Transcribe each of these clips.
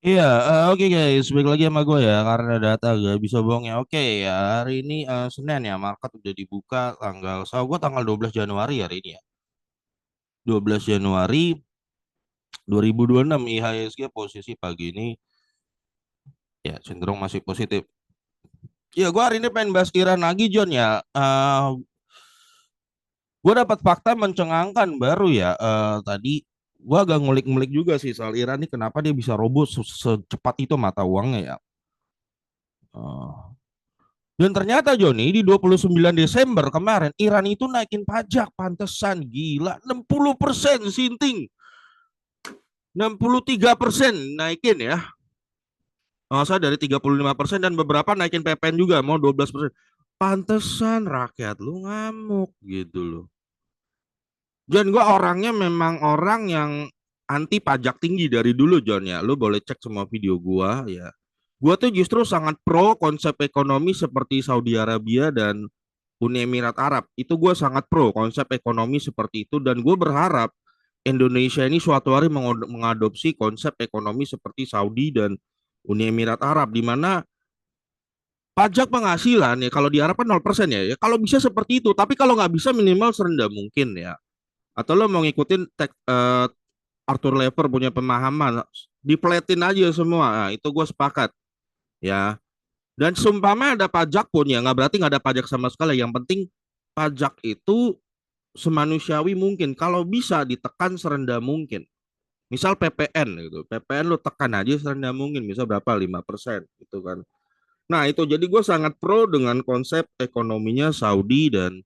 Iya, oke guys, balik lagi sama gue ya, karena data gak bisa bohong ya. Oke ya, hari ini Senin ya, market udah dibuka tanggal, so gue tanggal 12 Januari hari ini ya. 12 Januari 2026 IHSG posisi pagi ini ya cenderung masih positif. Ya, gue hari ini pengen bahas Iran lagi John ya. Gue dapat fakta mencengangkan baru ya. Tadi gue agak ngulik-ngulik juga sih soal Iran ini kenapa dia bisa roboh secepat itu mata uangnya ya. Eh, Dan ternyata Joni di 29 Desember kemarin Iran itu naikin pajak pantesan gila 60% sinting 63% naikin ya. Masa dari 35% dan beberapa naikin PPN juga mau 12%. Pantesan rakyat lu ngamuk gitu loh. John gua orangnya memang orang yang anti pajak tinggi dari dulu John ya. Lu boleh cek semua video gua ya. Gua tuh justru sangat pro konsep ekonomi seperti Saudi Arabia dan Uni Emirat Arab. Itu gue sangat pro konsep ekonomi seperti itu dan gue berharap Indonesia ini suatu hari mengadopsi konsep ekonomi seperti Saudi dan Uni Emirat Arab di mana pajak penghasilan ya kalau diharapkan 0% ya, ya kalau bisa seperti itu tapi kalau nggak bisa minimal serendah mungkin ya atau lo mau ngikutin Arthur Lever punya pemahaman dipletin aja semua nah, itu gue sepakat ya. Dan seumpama ada pajak pun ya nggak berarti nggak ada pajak sama sekali. Yang penting pajak itu semanusiawi mungkin. Kalau bisa ditekan serendah mungkin. Misal PPN gitu. PPN lu tekan aja serendah mungkin. Bisa berapa? 5% gitu kan. Nah itu jadi gue sangat pro dengan konsep ekonominya Saudi dan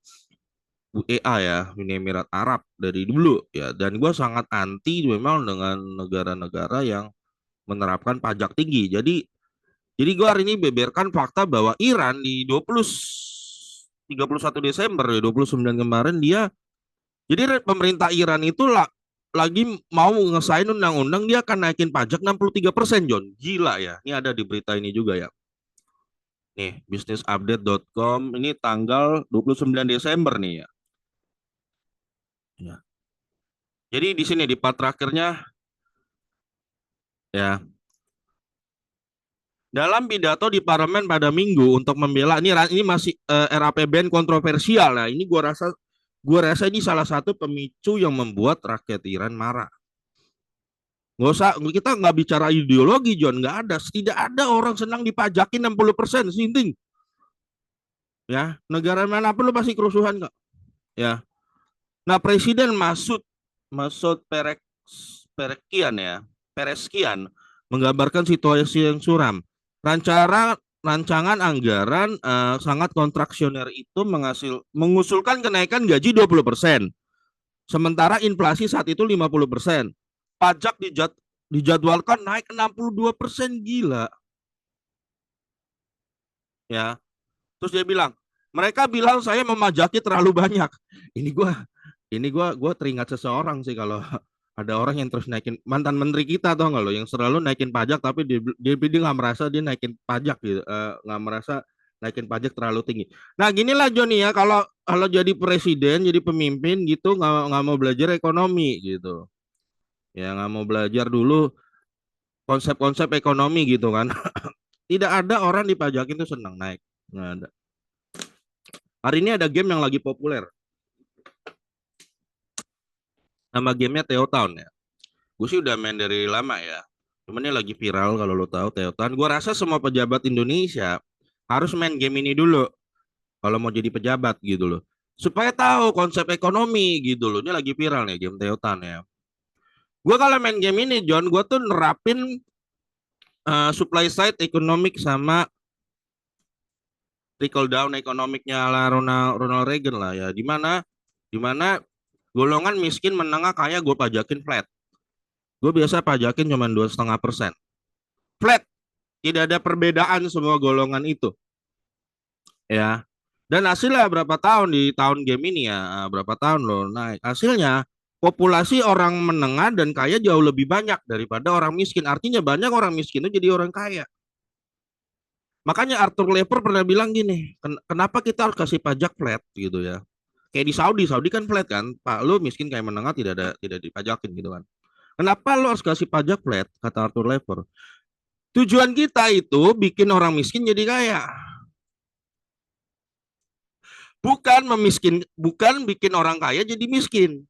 UEA ya. Uni Emirat Arab dari dulu ya. Dan gue sangat anti memang dengan negara-negara yang menerapkan pajak tinggi. Jadi gue hari ini beberkan fakta bahwa Iran di 31 Desember 29 kemarin dia jadi pemerintah Iran itu lagi mau ngesain undang-undang dia akan naikin pajak 63% John. Gila ya. Ini ada di berita ini juga ya. Nih, businessupdate.com ini tanggal 29 Desember nih ya. Ya. Jadi di sini di part terakhirnya ya. Dalam pidato di parlemen pada Minggu untuk membela ini masih RAPBN kontroversial. Nah, ini gua rasa ini salah satu pemicu yang membuat rakyat Iran marah. Nggak usah, kita nggak bicara ideologi, John. Nggak ada. Tidak ada orang senang dipajakin 60%, sinting. Ya, negara manapun lu pasti kerusuhan kok. Ya. Nah, Presiden Masud Masud Perekian ya, Pereskian menggambarkan situasi yang suram. Rancangan anggaran sangat kontraksioner itu mengusulkan kenaikan gaji 20%. Sementara inflasi saat itu 50%. Pajak dijadwalkan naik 62%, gila. Ya. Terus dia bilang, mereka bilang saya memajaki terlalu banyak. Ini gua ini gua teringat seseorang sih kalau ada orang yang terus naikin mantan menteri kita tau nggak lo yang selalu naikin pajak tapi dia nggak merasa dia naikin pajak gitu nggak merasa naikin pajak terlalu tinggi. Nah ginilah Joni ya kalau kalau jadi presiden jadi pemimpin gitu nggak mau belajar ekonomi gitu ya nggak mau belajar dulu konsep-konsep ekonomi gitu kan. Tidak ada orang dipajakin tuh senang naik nggak ada. Hari ini ada game yang lagi populer. Nama gamenya Teotown ya. Gue sih udah main dari lama ya. Cuman ini lagi viral kalau lo tahu Teotown. Gue rasa semua pejabat Indonesia harus main game ini dulu kalau mau jadi pejabat gitu loh. Supaya tahu konsep ekonomi gitu loh. Ini lagi viral nih game Teotown ya. Gue kalau main game ini John, gue tuh nerapin supply side economic sama trickle down ekonomiknya ala Ronald Reagan lah ya. Di mana golongan miskin menengah kaya gue pajakin flat. Gue biasa pajakin cuma 2,5%. Flat, tidak ada perbedaan semua golongan itu ya. Dan hasilnya berapa tahun di tahun game ini ya, berapa tahun loh naik. Hasilnya populasi orang menengah dan kaya jauh lebih banyak daripada orang miskin. Artinya banyak orang miskin itu jadi orang kaya. Makanya Arthur Lever pernah bilang gini, kenapa kita harus kasih pajak flat gitu ya. Kayak di Saudi, Saudi kan flat kan. Pak lu miskin kayak menengah tidak dipajakin gitu kan. Kenapa lu harus kasih pajak flat kata Arthur Lever? Tujuan kita itu bikin orang miskin jadi kaya. Bukan bikin orang kaya jadi miskin.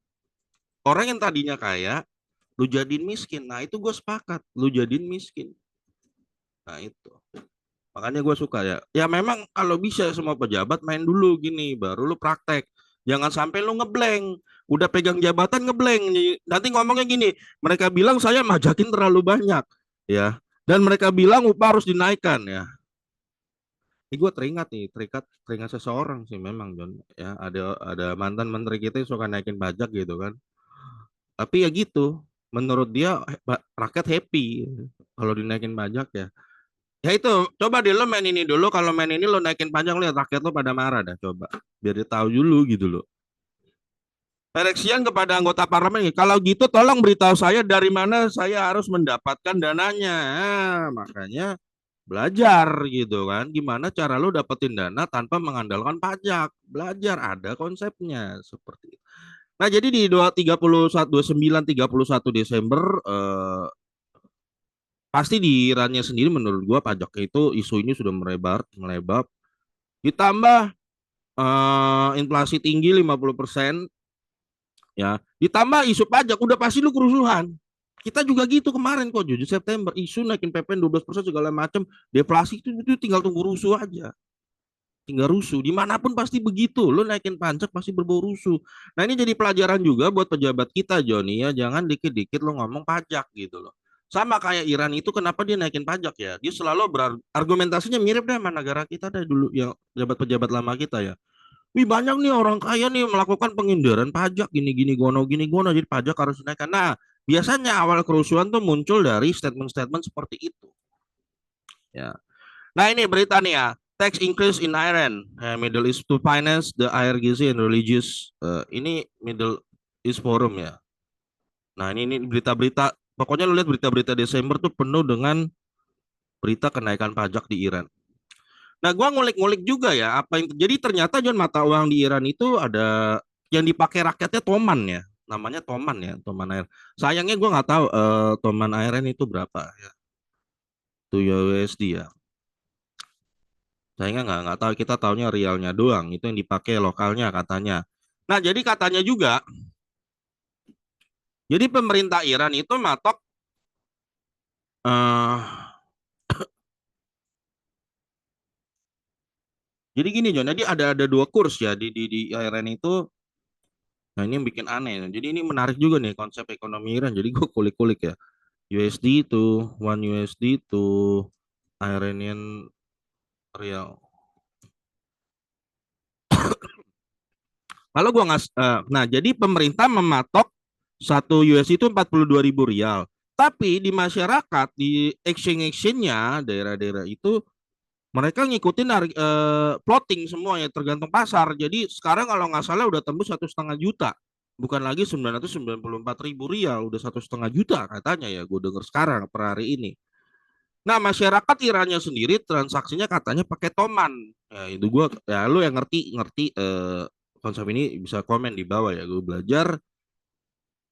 Orang yang tadinya kaya, lu jadiin miskin. Nah itu gue sepakat, lu jadiin miskin. Nah itu. Makanya gue suka ya. Ya memang kalau bisa semua pejabat main dulu gini, baru lu praktek. Jangan sampai lu ngeblank. Udah pegang jabatan ngeblank. Nanti ngomongnya gini, mereka bilang saya majakin terlalu banyak. Ya. Dan mereka bilang upah harus dinaikkan ya. Ini gue teringat seseorang sih memang John. Ya, ada mantan menteri kita yang suka naikin pajak gitu kan. Tapi ya gitu, menurut dia rakyat happy kalau dinaikin pajak ya. Ya itu, coba deh lo main ini dulu. Kalau main ini lo naikin pajak, lihat rakyat lo pada marah dah. Coba, biar dia tahu dulu gitu loh. Pereksian kepada anggota parlemen. Kalau gitu, tolong beritahu saya dari mana saya harus mendapatkan dananya. Makanya belajar gitu kan. Gimana cara lo dapetin dana tanpa mengandalkan pajak? Belajar, ada konsepnya seperti itu. Nah, jadi di 29 31 Desember pasti di Irannya sendiri menurut gua pajaknya itu isu ini sudah melebar. Ditambah inflasi tinggi 50% ya. Ditambah isu pajak udah pasti lu kerusuhan. Kita juga gitu kemarin kok 7 September isu naikin PPN 12% segala macam, deflasi itu tinggal tunggu rusuh aja. Tinggal rusuh dimanapun pasti begitu, lo naikin pajak pasti berbau rusuh. Nah ini jadi pelajaran juga buat pejabat kita Joni ya, jangan dikit-dikit lo ngomong pajak gitu loh. Sama kayak Iran itu kenapa dia naikin pajak ya, dia selalu berargumentasinya mirip deh sama negara kita deh dulu yang pejabat-pejabat lama kita ya. Wih banyak nih orang kaya nih melakukan penghindaran pajak gini gono jadi pajak harus dinaikkan. Nah biasanya awal kerusuhan tuh muncul dari statement-statement seperti itu ya. Nah ini berita nih ya, tax increase in Iran, Middle East to finance the IRGC and religious. Ini Middle East Forum ya. Nah ini berita-berita, pokoknya lu lihat berita-berita Desember tuh penuh dengan berita kenaikan pajak di Iran. Nah gua ngulik-ngulik juga ya, apa yang terjadi ternyata John mata uang di Iran itu ada yang dipakai rakyatnya Toman ya, namanya Toman ya, Toman Air. Sayangnya gua nggak tahu Toman Airan itu berapa ya, tuh USD ya. Saya nggak tahu, kita taunya realnya doang, itu yang dipakai lokalnya katanya. Nah, jadi katanya juga, jadi pemerintah Iran itu matok eh jadi gini John, jadi ada dua kurs ya di Iran itu. Nah, ini yang bikin aneh. Jadi ini menarik juga nih konsep ekonomi Iran. Jadi gue kulik-kulik ya. USD itu, one USD itu Iranian real. Kalau gua nggak, nah jadi pemerintah mematok satu US itu 42.000 rial. Tapi di masyarakat di exchange-nya daerah-daerah itu mereka ngikutin plotting semuanya tergantung pasar. Jadi sekarang kalau nggak salah udah tembus 1,5 juta. Bukan lagi 994.000 rial, udah 1,5 juta katanya ya. Gue denger sekarang per hari ini. Nah masyarakat Irannya sendiri transaksinya katanya pakai toman. Ya itu gue ya lu yang ngerti ngerti konsep ini bisa komen di bawah ya. Gue belajar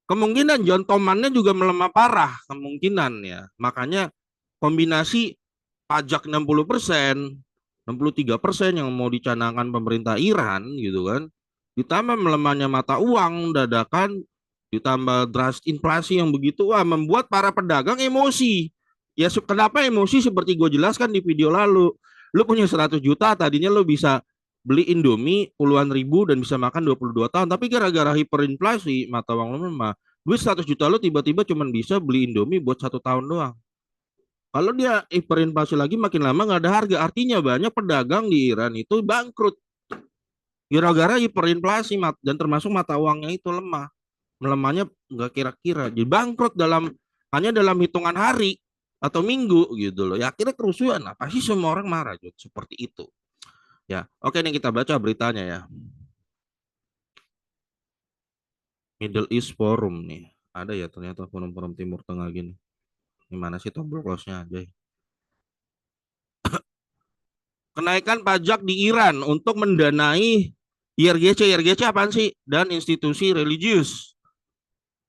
kemungkinan John Tomannya juga melemah parah kemungkinan ya. Makanya kombinasi pajak 60%, 63% yang mau dicanangkan pemerintah Iran gitu kan. Ditambah melemahnya mata uang dadakan, ditambah dras inflasi yang begitu wah membuat para pedagang emosi. Ya kenapa emosi seperti gue jelaskan di video lalu. Lu punya 100 juta tadinya lu bisa beli Indomie puluhan ribu dan bisa makan 22 tahun. Tapi gara-gara hiperinflasi mata uang lu memang duit 100 juta lu tiba-tiba cuma bisa beli Indomie buat 1 tahun doang. Kalau dia hiperinflasi lagi makin lama nggak ada harga. Artinya banyak pedagang di Iran itu bangkrut. Gara-gara hiperinflasi dan termasuk mata uangnya itu lemah. Melemahnya nggak kira-kira. Jadi bangkrut hanya dalam hitungan hari atau minggu gitu loh. Ya akhirnya kerusuhan. Nah, pasti semua orang marah Jod. Seperti itu. Ya, oke nih kita baca beritanya ya. Middle East Forum nih. Ada ya ternyata forum-forum Timur Tengah gini. Gimana sih tombol close-nya aja. Kenaikan pajak di Iran untuk mendanai IRGC. IRGC apaan sih? Dan institusi religius.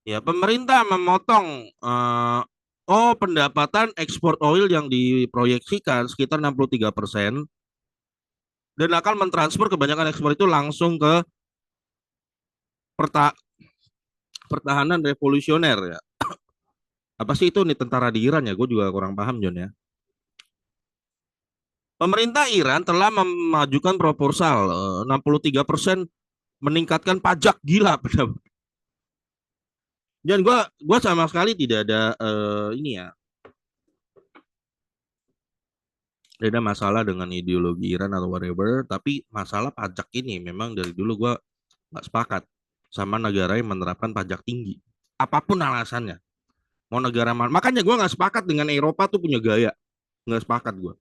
Ya, pemerintah memotong Oh, pendapatan ekspor oil yang diproyeksikan sekitar 63% dan akan mentransfer kebanyakan ekspor itu langsung ke perta pertahanan revolusioner ya. Apa sih itu nih tentara di Iran ya? Gue juga kurang paham John ya. Pemerintah Iran telah memajukan proposal 63% meningkatkan pajak gila. Dan gua sama sekali tidak ada ini ya, tidak ada masalah dengan ideologi Iran atau whatever, tapi masalah pajak ini memang dari dulu gua nggak sepakat sama negara yang menerapkan pajak tinggi. Apapun alasannya, mau negara mana. Makanya gua nggak sepakat dengan Eropa tuh punya gaya, nggak sepakat gua.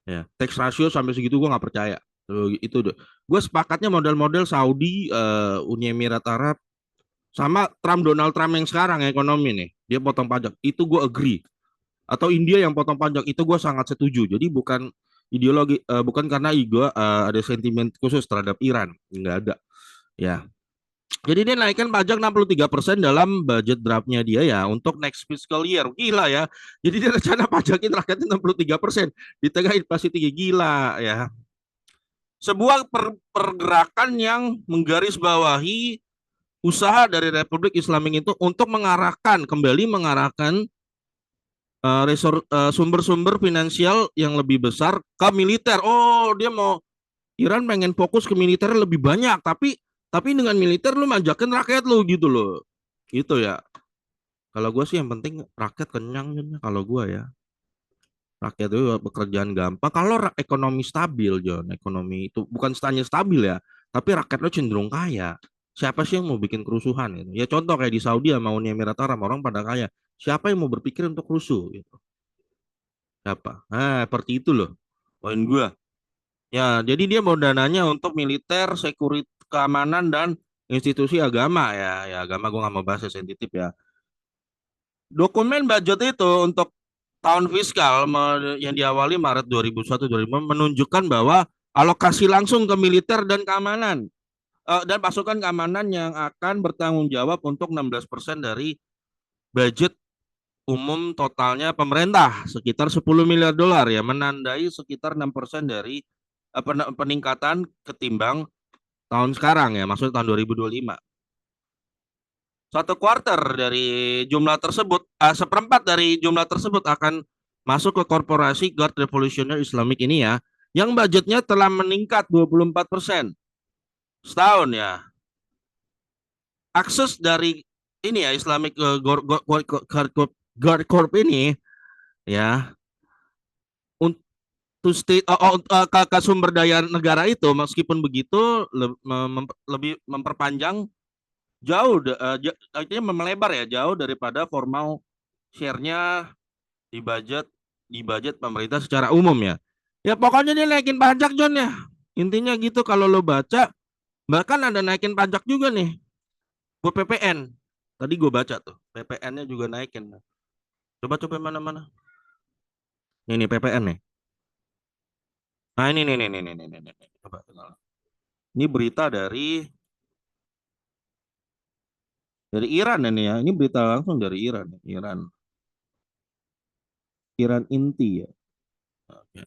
Ya, tax ratio sampai segitu gua nggak percaya. Itu deh. Gue sepakatnya model-model Saudi, Uni Emirat Arab, sama Donald Trump yang sekarang ekonomi nih, dia potong pajak. Itu gue agree. Atau India yang potong pajak itu gue sangat setuju. Jadi bukan ideologi, bukan karena gue ada sentimen khusus terhadap Iran, nggak ada. Ya, jadi dia naikkan pajak 63% dalam budget draftnya dia ya untuk next fiscal year. Gila ya. Jadi dia rencana pajakin rakyatnya 63% di tengah inflasi tinggi, gila ya. Sebuah pergerakan yang menggarisbawahi usaha dari Republik Islamik itu untuk mengarahkan sumber-sumber finansial yang lebih besar ke militer. Oh, dia mau Iran pengen fokus ke militer lebih banyak, tapi dengan militer lu manjakan rakyat lu gitu loh. Gitu ya. Kalau gue sih yang penting rakyat kenyang kalau gue ya. Rakyat itu pekerjaan gampang. Kalau ekonomi stabil, John, ekonomi itu bukan hanya stabil ya, tapi rakyat lo cenderung kaya. Siapa sih yang mau bikin kerusuhan gitu? Ya contoh kayak di Saudi sama Uni Emirat Arab orang pada kaya. Siapa yang mau berpikir untuk rusuh gitu? Siapa? Seperti itu loh. Poin gua. Ya, jadi dia mau dananya untuk militer, security, keamanan dan institusi agama ya. Ya agama gua nggak mau bahas sensitif ya. Dokumen budget itu untuk tahun fiskal yang diawali Maret 2001 menunjukkan bahwa alokasi langsung ke militer dan keamanan dan pasukan keamanan yang akan bertanggung jawab untuk 16% dari budget umum totalnya pemerintah sekitar 10 miliar dolar ya, menandai sekitar 6% dari peningkatan ketimbang tahun sekarang ya, maksudnya tahun 2025. Satu kuarter dari jumlah tersebut, seperempat dari jumlah tersebut akan masuk ke korporasi Guard Revolutionary Islamic ini ya, yang budgetnya telah meningkat 24% setahun ya. Akses dari ini ya Islamic Guard Corp ini ya untuk state ke sumber daya negara itu, meskipun begitu lebih memperpanjang jauh, artinya melebar ya jauh daripada formal share-nya di budget pemerintah secara umum ya. Ya pokoknya dia naikin pajak John ya. Intinya gitu kalau lo baca, bahkan ada naikin pajak juga nih buat PPN. Tadi gue baca tuh, PPN-nya juga naikin. Coba-coba mana-mana. Ini PPN nih. Nah ini nih nih nih nih nih nih. Coba. Ini berita dari Iran ini ya. Ini berita langsung dari Iran. Iran inti ya. Oke.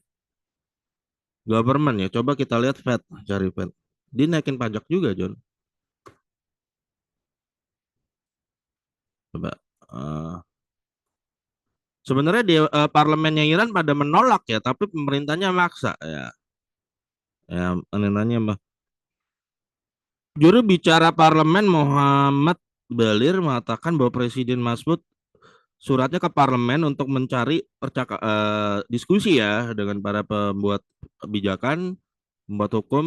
Government ya. Coba kita lihat Fed, cari Fed. Dia naikin pajak juga, John. Coba. Eh, Sebenarnya di parlemennya Iran pada menolak ya, tapi pemerintahnya maksa ya. Ya, pemerintahnya juru bicara parlemen Muhammad Balir mengatakan bahwa Presiden Masbud suratnya ke parlemen untuk mencari diskusi ya dengan para pembuat kebijakan, pembuat hukum,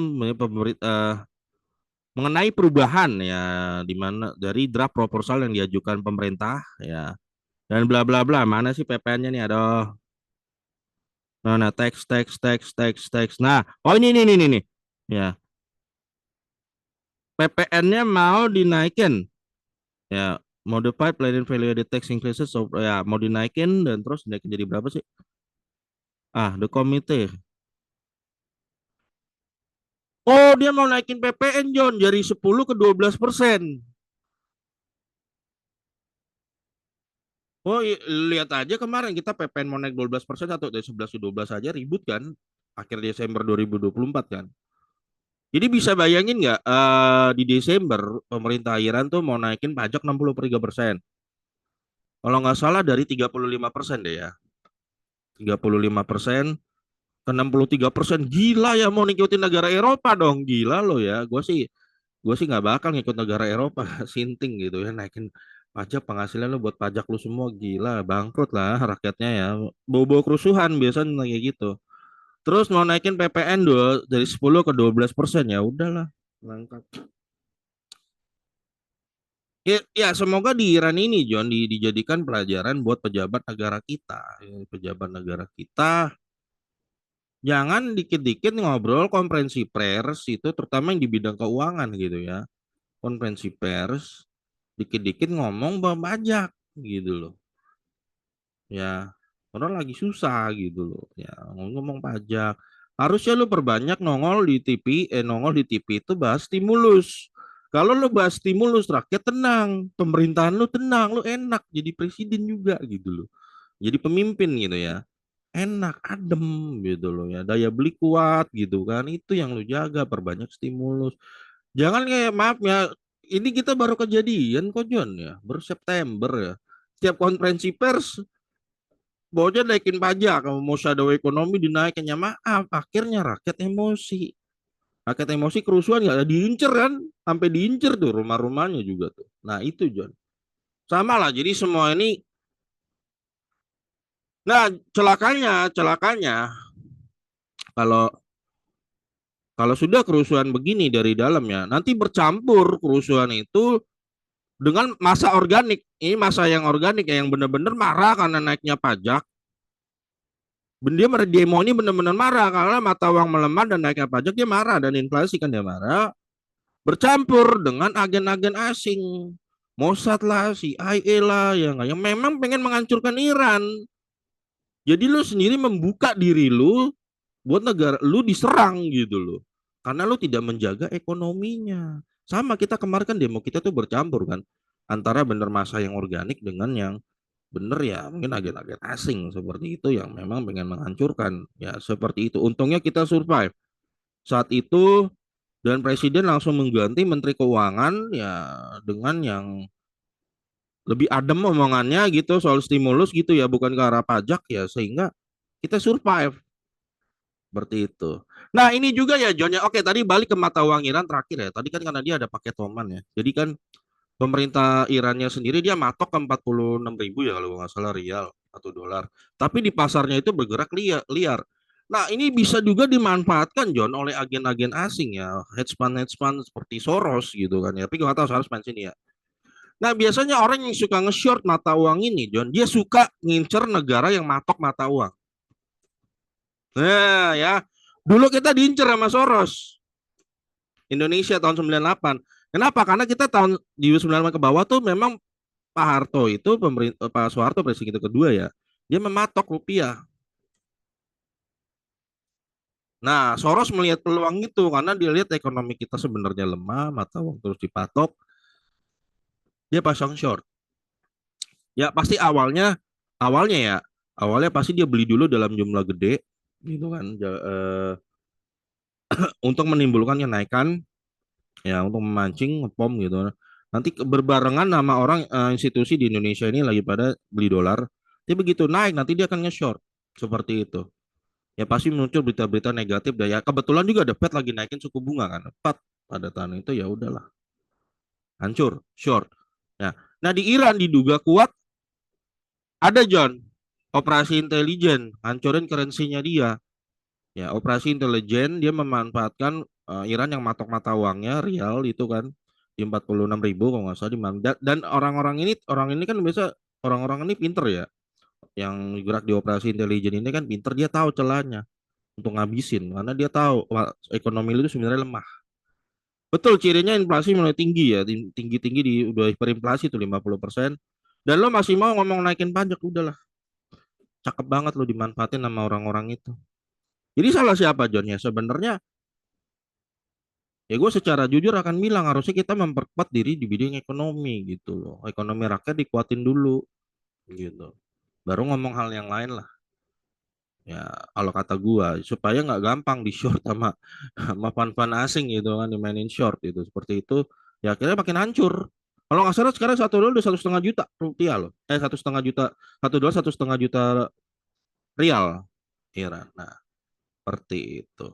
mengenai perubahan ya di mana dari draft proposal yang diajukan pemerintah ya dan bla bla bla. Mana sih PPN-nya nih? Aduh. Nah, teks. Nah, oh ini nih. Ya, PPN-nya mau dinaikin. Ya, modified planning value added tax increases so, ya mau dinaikin dan terus dinaikin jadi berapa sih? The committee. Oh, dia mau naikin PPN John dari 10 ke 12%. Oh, lihat aja kemarin kita PPN mau naik 12% atau dari 11 ke 12 aja ribut kan. Akhir Desember 2024 kan. Jadi bisa bayangin nggak di Desember pemerintah Iran tuh mau naikin pajak 63%. Kalau nggak salah dari 35% deh ya. 35% ke 63%. Gila ya mau ngikutin negara Eropa dong. Gila lo ya. Gue sih nggak bakal ngikut negara Eropa sinting gitu ya naikin pajak penghasilan lu buat pajak lu semua gila bangkrut lah rakyatnya ya bobo kerusuhan biasanya kayak gitu terus mau naikin PPN dari 10 ke 12% ya udahlah langkah ya, ya semoga di Iran ini John dijadikan pelajaran buat pejabat negara kita. Ya, pejabat negara kita jangan dikit-dikit ngobrol konferensi pers itu terutama yang di bidang keuangan gitu ya konferensi pers dikit-dikit ngomong bang pajak gitu loh ya orang lagi susah gitu loh ya ngomong pajak harusnya lu perbanyak nongol di TV nongol di TV itu bahas stimulus kalau lu bahas stimulus rakyat tenang pemerintahan lu tenang lu enak jadi presiden juga gitu loh jadi pemimpin gitu ya enak adem gitu loh ya daya beli kuat gitu kan itu yang lu jaga perbanyak stimulus jangan kayak maaf ya ini kita baru kejadian kok John ya baru September ya setiap konferensi pers baunya naikin pajak kalau mau shadow ekonomi dinaikin ya maaf akhirnya rakyat emosi kerusuhan nggak ada diincer kan sampai diincer tuh rumah-rumahnya juga tuh nah itu John sama lah jadi semua ini nah celakanya kalau kalau sudah kerusuhan begini dari dalamnya nanti bercampur kerusuhan itu dengan masa organik ini masa yang organik ya, yang benar-benar marah karena naiknya pajak dia demo ini benar-benar marah karena mata uang melemah dan naiknya pajak dia marah dan inflasi kan dia marah bercampur dengan agen-agen asing Mossad lah CIA lah yang memang pengen menghancurkan Iran jadi lu sendiri membuka diri lu buat negara lu diserang gitu loh karena lu tidak menjaga ekonominya sama kita kemarin kan demo kita tuh bercampur kan antara bener masa yang organik dengan yang bener ya mungkin agen-agen asing seperti itu yang memang pengen menghancurkan ya seperti itu untungnya kita survive saat itu dan presiden langsung mengganti menteri keuangan ya dengan yang lebih adem omongannya gitu soal stimulus gitu ya bukan ke arah pajak ya sehingga kita survive seperti itu. Nah ini juga ya John ya oke tadi balik ke mata uang Iran terakhir ya tadi kan karena dia ada paket Oman ya jadi kan pemerintah Irannya sendiri dia matok ke 46.000 ya kalau nggak salah rial atau dolar. Tapi di pasarnya itu bergerak liar. Nah ini bisa juga dimanfaatkan John oleh agen-agen asing ya, hedge fund seperti Soros gitu kan ya. Tapi nggak tahu Soros main sini ya. Nah biasanya orang yang suka nge-short mata uang ini John, dia suka ngincer negara yang matok mata uang. Nah ya, dulu kita diincer sama Soros. Indonesia tahun 98. Kenapa? Karena kita tahun di 98 ke bawah tuh memang Pak Harto itu pemerintah Pak Soeharto presiden kita kedua ya dia mematok rupiah. Nah Soros melihat peluang itu karena dia lihat ekonomi kita sebenarnya lemah mata uang terus dipatok dia pasang short ya pasti awalnya ya awalnya pasti dia beli dulu dalam jumlah gede gitu kan untuk menimbulkan kenaikan ya untuk memancing ngepom gitu nanti berbarengan sama orang institusi di Indonesia ini lagi pada beli dolar dia begitu naik nanti dia akan nge-short seperti itu ya pasti muncul berita-berita negatif dan ya kebetulan juga The Fed lagi naikin suku bunga kan tepat pada tahun itu ya udahlah hancur short ya nah di Iran diduga kuat ada John operasi intelijen hancurin currency-nya dia ya operasi intelijen dia memanfaatkan Iran yang matok mata uangnya rial itu kan di 46.000 kalau nggak salah dan orang ini kan biasa orang-orang ini pinter ya yang gerak di operasi intelijen ini kan pinter dia tahu celahnya untuk ngabisin karena dia tahu wah, ekonomi itu sebenarnya lemah. Betul cirinya inflasi mulai tinggi ya, tinggi-tinggi di udah hiperinflasi tuh 50%. Dan lo masih mau ngomong naikin pajak udahlah. Cakep banget lo dimanfaatin sama orang-orang itu. Jadi salah siapa John ya? Sebenarnya ya gue secara jujur akan bilang harusnya kita memperkuat diri di bidang ekonomi gitu loh. Ekonomi rakyat dikuatin dulu gitu. Baru ngomong hal yang lain lah. Ya, kalau kata gua supaya nggak gampang di short sama sama fan-fan asing gitu kan dimainin short itu seperti itu ya akhirnya makin hancur. Kalau nggak salah sekarang satu dolar udah 1,5 juta rupiah loh. 1,5 juta, satu dolar 1,5 juta rial Iran. Nah, seperti itu.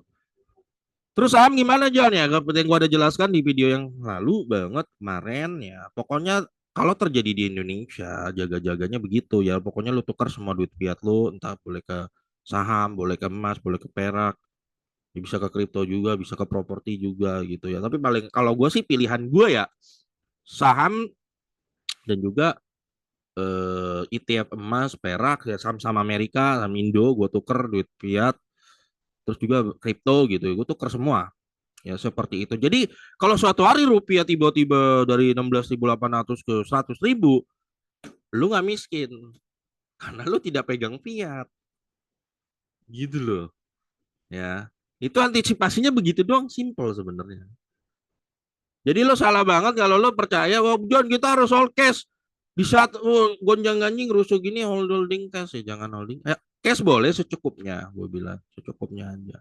Terus saham gimana John ya? Seperti yang gua ada jelaskan di video yang lalu banget kemarin ya. Pokoknya kalau terjadi di Indonesia, jaga-jaganya begitu ya. Pokoknya lu tukar semua duit fiat lu, entah boleh ke saham, boleh ke emas, boleh ke perak, ya bisa ke kripto juga, bisa ke properti juga gitu ya. Tapi paling kalau gue sih pilihan gue ya saham dan juga ETF emas, perak, ya saham-saham Amerika, saham Indo, gue tuker duit fiat, terus juga kripto gitu, gue tuker semua. Ya seperti itu. Jadi kalau suatu hari rupiah tiba-tiba dari 16.800 ke 100.000, lu nggak miskin karena lu tidak pegang fiat, gitu loh. Ya, itu antisipasinya begitu doang, simple sebenarnya. Jadi lo salah banget kalau lo percaya, wah John kita harus hold cash. Di saat gonjang ganjing rusuh gini holding cash ya jangan holding. Cash boleh secukupnya, gue bilang secukupnya aja.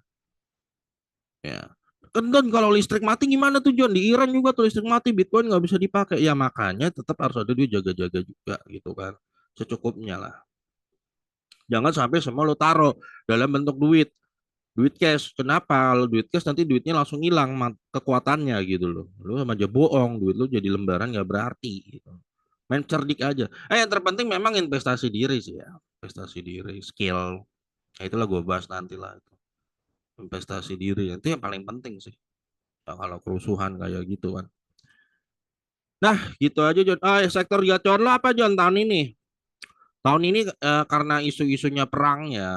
Ya. Kan Don kalau listrik mati gimana tuh John? Di Iran juga tuh listrik mati, Bitcoin nggak bisa dipakai. Ya makanya tetap harus ada duit jaga-jaga juga gitu kan. Secukupnya lah. Jangan sampai semua lo taruh dalam bentuk duit cash. Kenapa? Kalau duit cash nanti duitnya langsung hilang kekuatannya gitu loh. Lu sama aja bohong, duit lu jadi lembaran nggak berarti gitu. Main cerdik aja. Yang terpenting memang investasi diri sih ya. Investasi diri, skill. Nah, itulah gue bahas nanti lah. Investasi diri itu yang paling penting sih. Ya, kalau kerusuhan kayak gitu kan. Nah, gitu aja John. Sektor gacor lo apa John tahun ini? Tahun ini karena isu-isunya perang ya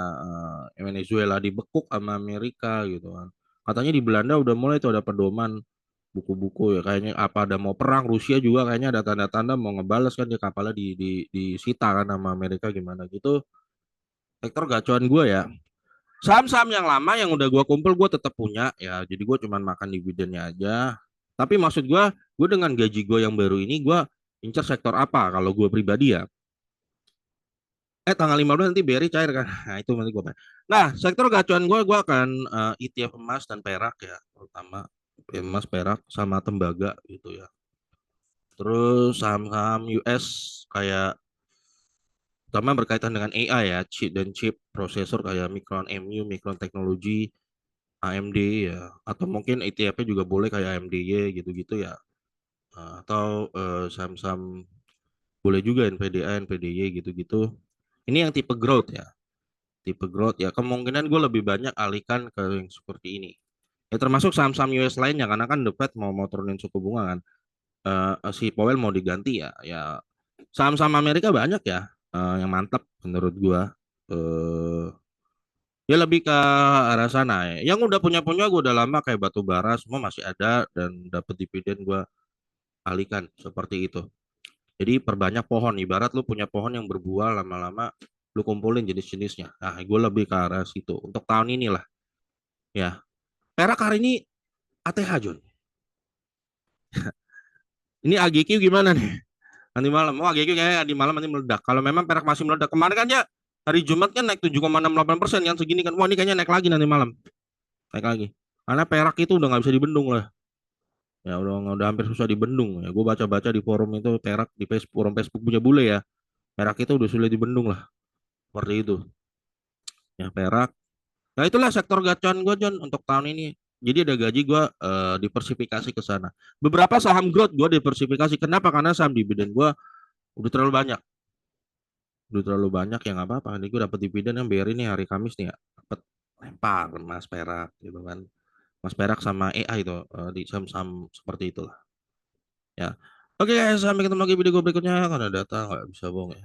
Venezuela dibekuk sama Amerika gitu kan. Katanya di Belanda udah mulai tuh ada pedoman buku-buku ya kayaknya apa ada mau perang Rusia juga kayaknya ada tanda-tanda mau ngebales kan dia kapalnya disita kan sama Amerika gimana gitu. Sektor gacuan gue ya. Saham-saham yang lama yang udah gue kumpul gue tetap punya ya. Jadi gue cuman makan dividennya aja. Tapi maksud gue dengan gaji gue yang baru ini gue incar sektor apa kalau gue pribadi ya. Tanggal 15 nanti BRI cair kan. Nah, itu nanti gue. Nah, sektor gacuan gue akan ETF emas dan perak ya, terutama emas, perak sama tembaga gitu ya. Terus saham-saham US kayak terutama berkaitan dengan AI ya, chip dan chip prosesor kayak Micron MU, Micron Technology, AMD ya, atau mungkin ETF-nya juga boleh kayak AMDY gitu-gitu ya. Atau saham-saham boleh juga NVDA, NVDY gitu-gitu. Ini yang tipe growth ya. Tipe growth ya kemungkinan gue lebih banyak alihkan ke yang seperti ini ya termasuk saham-saham US lainnya karena kan The Fed mau turunin suku bunga kan. Si Powell mau diganti ya saham-saham Amerika banyak ya yang mantap menurut gue ya lebih ke arah sana ya yang udah punya gue udah lama kayak batu bara semua masih ada dan dapat dividen gue alihkan seperti itu jadi perbanyak pohon ibarat lu punya pohon yang berbuah lama-lama lu kumpulin jenis-jenisnya nah gue lebih ke arah situ untuk tahun ini lah ya. Perak hari ini ATH John. Ini AGQ gimana nih? Nanti malam. Oh AGQ kayaknya di malam nanti meledak. Kalau memang perak masih meledak. Kemarin kan ya hari Jumat kan naik 7,68% kan segini kan. Wah ini kayaknya naik lagi nanti malam. Naik lagi. Karena perak itu udah nggak bisa dibendung lah. Ya udah hampir susah dibendung. Ya gue baca-baca di forum itu perak di Facebook, forum Facebook punya bule ya. Perak itu udah sulit dibendung lah. Seperti itu. Ya perak. Nah itulah sektor gacuan gue John untuk tahun ini. Jadi ada gaji gue diversifikasi ke sana. Beberapa saham growth gue diversifikasi. Kenapa? Karena saham dividen gue udah terlalu banyak. Udah terlalu banyak ya nggak apa-apa. Ini gue dapat dividen yang BRI ini hari Kamis nih ya. Dapat lempar Mas Perak gitu kan. Mas Perak sama AI itu di saham-saham seperti itulah. Ya. Oke guys, sampai ketemu lagi video gue berikutnya. Karena data nggak bisa bohong ya.